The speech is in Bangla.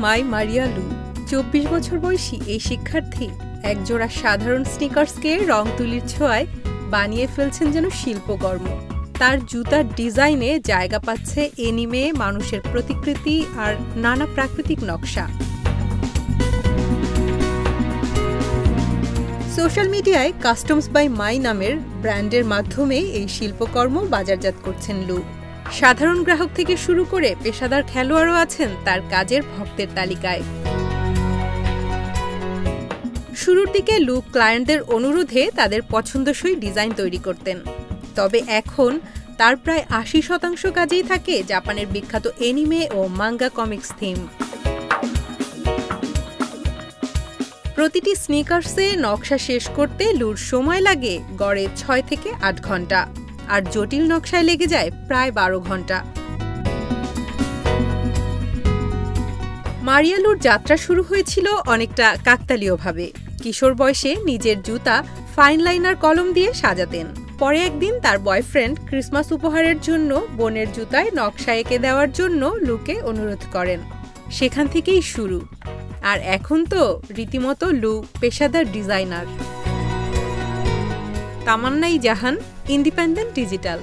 মাই মারিয়া লু। 24 বছর বয়সী এই শিক্ষার্থী একজোড়া সাধারণ স্নিকার্সকে রং তুলির ছোঁয়ায় বানিয়ে ফেলছেন যেন শিল্পকর্ম। তার জুতার ডিজাইনে জায়গা পাচ্ছে এনিমে, মানুষের প্রতিকৃতি আর নানা প্রাকৃতিক নকশা। সোশ্যাল মিডিয়ায় কাস্টমস বাই মাই নামের ব্র্যান্ডের মাধ্যমে এই শিল্পকর্ম বাজারজাত করছেন লু। সাধারণ গ্রাহক থেকে শুরু করে পেশাদার খেলোয়াড়ও আছেন তার কাজের ভক্তের তালিকায়। শুরুর দিকে লু ক্লায়েন্টদের অনুরোধে তাদের পছন্দসই ডিজাইন তৈরি করতেন, তবে এখন তার প্রায় ৮০% কাজেই থাকে জাপানের বিখ্যাত এনিমে ও মাঙ্গা কমিক্স থিম। প্রতিটি স্নিকার্সে নকশা শেষ করতে লুর সময় লাগে গড়ে ৬ থেকে ৮ ঘন্টা, আর জটিল নকশায় লেগে যায় প্রায় ১২ ঘন্টা। মারিয়া লুর যাত্রা শুরু হয়েছিল অনেকটা কাকতালীয়ভাবে। কিশোর বয়সে নিজের জুতা ফাইন লাইনার কলম দিয়ে সাজাতেন। পরে একদিন তার বয়ফ্রেন্ড ক্রিসমাস উপহারের জন্য বোনের জুতায় নকশা এঁকে দেওয়ার জন্য লুকে অনুরোধ করেন। সেখান থেকেই শুরু, আর এখন তো রীতিমতো লু পেশাদার ডিজাইনার। তামান্নাই জাহান, ইন্ডিপেন্ডেন্ট ডিজিটাল।